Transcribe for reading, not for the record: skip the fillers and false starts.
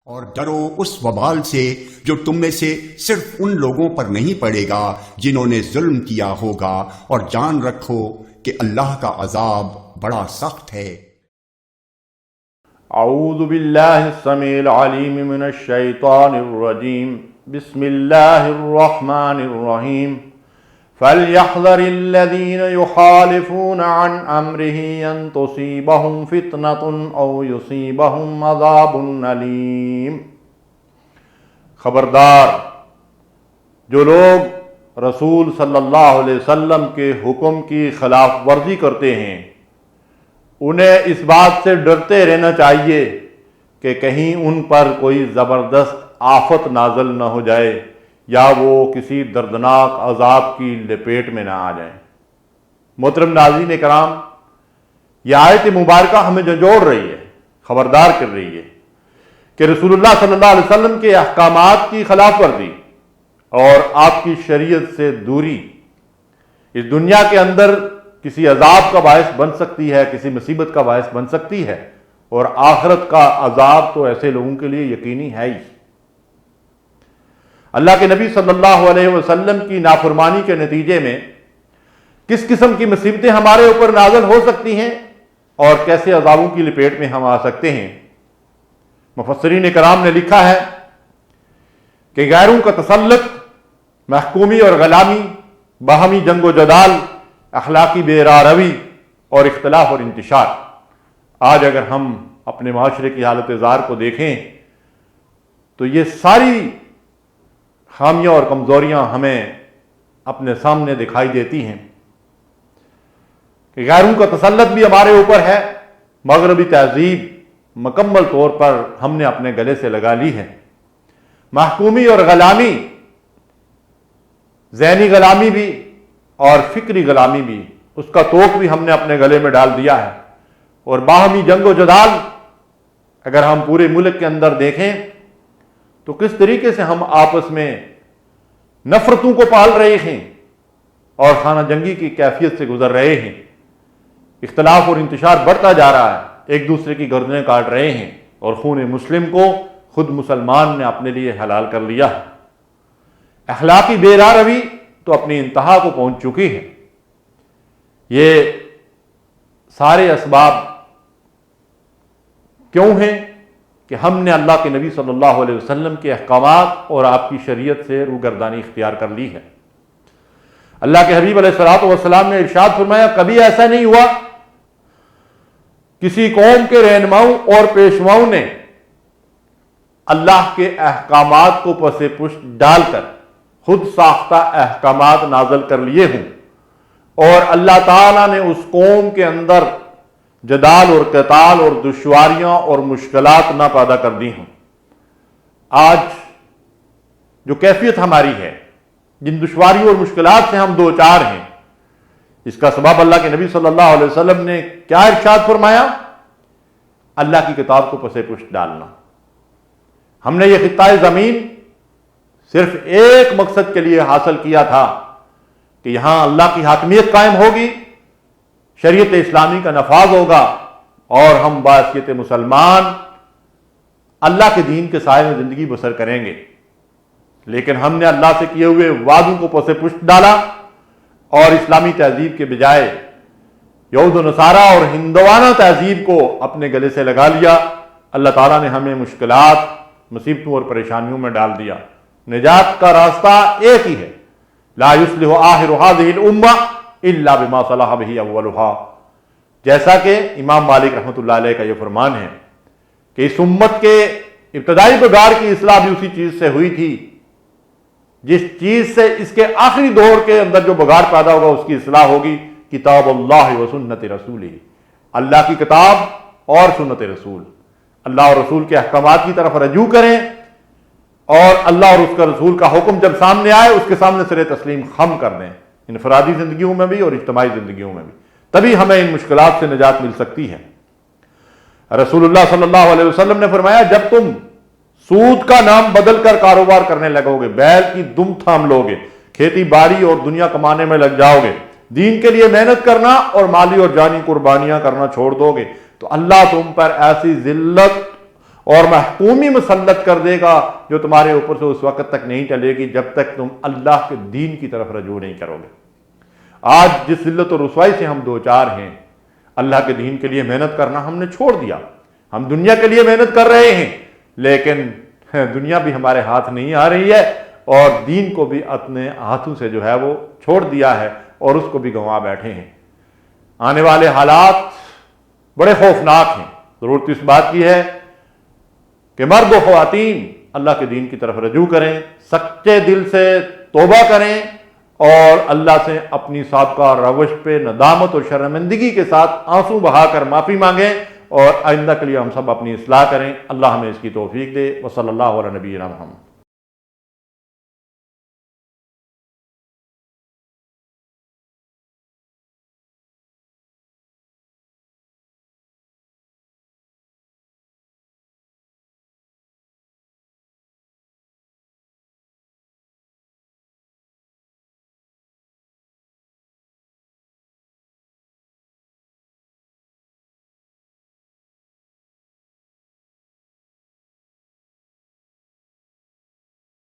اور ڈرو اس وبال سے جو تم میں سے صرف ان لوگوں پر نہیں پڑے گا جنہوں نے ظلم کیا ہوگا، اور جان رکھو کہ اللہ کا عذاب بڑا سخت ہے۔ اعوذ باللہ السمیع العلیم من الشیطان الرجیم، بسم اللہ الرحمن الرحیم۔ فَلْيَحْذَرِ الَّذِينَ يُخَالِفُونَ عَنْ أَمْرِهِ أَن تُصِيبَهُمْ فِتْنَةٌ أَوْ يُصِيبَهُمْ عَذَابٌ أَلِيمٌ۔ خبردار، جو لوگ رسول صلی اللہ علیہ وسلم کے حکم کی خلاف ورزی کرتے ہیں، انہیں اس بات سے ڈرتے رہنا چاہیے کہ کہیں ان پر کوئی زبردست آفت نازل نہ ہو جائے یا وہ کسی دردناک عذاب کی لپیٹ میں نہ آ جائیں۔ محترم ناظرین کرام، یہ آیت مبارکہ ہمیں جو جوڑ رہی ہے، خبردار کر رہی ہے کہ رسول اللہ صلی اللہ علیہ وسلم کے احکامات کی خلاف ورزی اور آپ کی شریعت سے دوری اس دنیا کے اندر کسی عذاب کا باعث بن سکتی ہے، کسی مصیبت کا باعث بن سکتی ہے، اور آخرت کا عذاب تو ایسے لوگوں کے لیے یقینی ہے ہی۔ اللہ کے نبی صلی اللہ علیہ وسلم کی نافرمانی کے نتیجے میں کس قسم کی مصیبتیں ہمارے اوپر نازل ہو سکتی ہیں اور کیسے عذابوں کی لپیٹ میں ہم آ سکتے ہیں۔ مفسرین کرام نے لکھا ہے کہ غیروں کا تسلط، محکومی اور غلامی، باہمی جنگ و جدال، اخلاقی بے راہ روی اور اختلاف اور انتشار۔ آج اگر ہم اپنے معاشرے کی حالت زار کو دیکھیں تو یہ ساری خامیاں اور کمزوریاں ہمیں اپنے سامنے دکھائی دیتی ہیں کہ غیروں کا تسلط بھی ہمارے اوپر ہے، مغربی تہذیب مکمل طور پر ہم نے اپنے گلے سے لگا لی ہے، محکومی اور غلامی، ذہنی غلامی بھی اور فکری غلامی بھی، اس کا توق بھی ہم نے اپنے گلے میں ڈال دیا ہے، اور باہمی جنگ و جدال اگر ہم پورے ملک کے اندر دیکھیں تو کس طریقے سے ہم آپس میں نفرتوں کو پال رہے ہیں اور خانہ جنگی کی کیفیت سے گزر رہے ہیں، اختلاف اور انتشار بڑھتا جا رہا ہے، ایک دوسرے کی گردنیں کاٹ رہے ہیں، اور خون مسلم کو خود مسلمان نے اپنے لیے حلال کر لیا ہے۔ اخلاقی بے راہ روی تو اپنی انتہا کو پہنچ چکی ہے۔ یہ سارے اسباب کیوں ہیں کہ ہم نے اللہ کے نبی صلی اللہ علیہ وسلم کے احکامات اور آپ کی شریعت سے روگردانی اختیار کر لی ہے۔ اللہ کے حبیب علیہ الصلوۃ والسلام نے ارشاد فرمایا، کبھی ایسا نہیں ہوا کسی قوم کے رہنماؤں اور پیشواؤں نے اللہ کے احکامات کو پس پشت ڈال کر خود ساختہ احکامات نازل کر لیے ہوں، اور اللہ تعالیٰ نے اس قوم کے اندر جدال اور قتال اور دشواریاں اور مشکلات نہ پیدا کر دی ہوں۔ آج جو کیفیت ہماری ہے، جن دشواریوں اور مشکلات سے ہم دو چار ہیں، اس کا سبب اللہ کے نبی صلی اللہ علیہ وسلم نے کیا ارشاد فرمایا؟ اللہ کی کتاب کو پس پشت ڈالنا۔ ہم نے یہ خطہ زمین صرف ایک مقصد کے لیے حاصل کیا تھا کہ یہاں اللہ کی حاکمیت قائم ہوگی، شریعت اسلامی کا نفاذ ہوگا، اور ہم بحیثیت مسلمان اللہ کے دین کے سائے میں زندگی بسر کریں گے۔ لیکن ہم نے اللہ سے کیے ہوئے وعدوں کو پس پشت ڈالا اور اسلامی تہذیب کے بجائے یہود و نصارہ اور ہندوانہ تہذیب کو اپنے گلے سے لگا لیا۔ اللہ تعالیٰ نے ہمیں مشکلات، مصیبتوں اور پریشانیوں میں ڈال دیا۔ نجات کا راستہ ایک ہی ہے، لا یصلح آخر هذه الامہ الا بما صلح به اولها، جیسا کہ امام مالک رحمۃ اللہ علیہ کا یہ فرمان ہے کہ اس امت کے ابتدائی بگاڑ کی اصلاح بھی اسی چیز سے ہوئی تھی جس چیز سے اس کے آخری دور کے اندر جو بگاڑ پیدا ہوگا اس کی اصلاح ہوگی، کتاب اللہ و سنت رسولہ، اللہ کی کتاب اور سنت رسول۔ اللہ اور رسول کے احکامات کی طرف رجوع کریں، اور اللہ اور اس کا رسول کا حکم جب سامنے آئے اس کے سامنے سر تسلیم خم کر دیں، انفرادی زندگیوں میں بھی اور اجتماعی زندگیوں میں بھی، تبھی ہمیں ان مشکلات سے نجات مل سکتی ہے۔ رسول اللہ صلی اللہ علیہ وسلم نے فرمایا، جب تم سود کا نام بدل کر کاروبار کرنے لگو گے، بیل کی دم تھام لو گے، کھیتی باڑی اور دنیا کمانے میں لگ جاؤ گے، دین کے لیے محنت کرنا اور مالی اور جانی قربانیاں کرنا چھوڑ دو گے، تو اللہ تم پر ایسی ذلت اور محکومی مسلط کر دے گا جو تمہارے اوپر سے اس وقت تک نہیں ٹلے گی جب تک تم اللہ کے دین کی طرف رجوع نہیں کرو گے۔ آج جس ذلت و رسوائی سے ہم دوچار ہیں، اللہ کے دین کے لیے محنت کرنا ہم نے چھوڑ دیا۔ ہم دنیا کے لیے محنت کر رہے ہیں، لیکن دنیا بھی ہمارے ہاتھ نہیں آ رہی ہے، اور دین کو بھی اپنے ہاتھوں سے جو ہے وہ چھوڑ دیا ہے اور اس کو بھی گنوا بیٹھے ہیں۔ آنے والے حالات بڑے خوفناک ہیں۔ ضرورت اس بات کی ہے کہ مرد و خواتین اللہ کے دین کی طرف رجوع کریں، سچے دل سے توبہ کریں، اور اللہ سے اپنی سابقہ روش پہ ندامت اور شرمندگی کے ساتھ آنسو بہا کر معافی مانگیں، اور آئندہ کے لیے ہم سب اپنی اصلاح کریں۔ اللہ ہمیں اس کی توفیق دے۔ وصلی اللہ علی نبینا محمد۔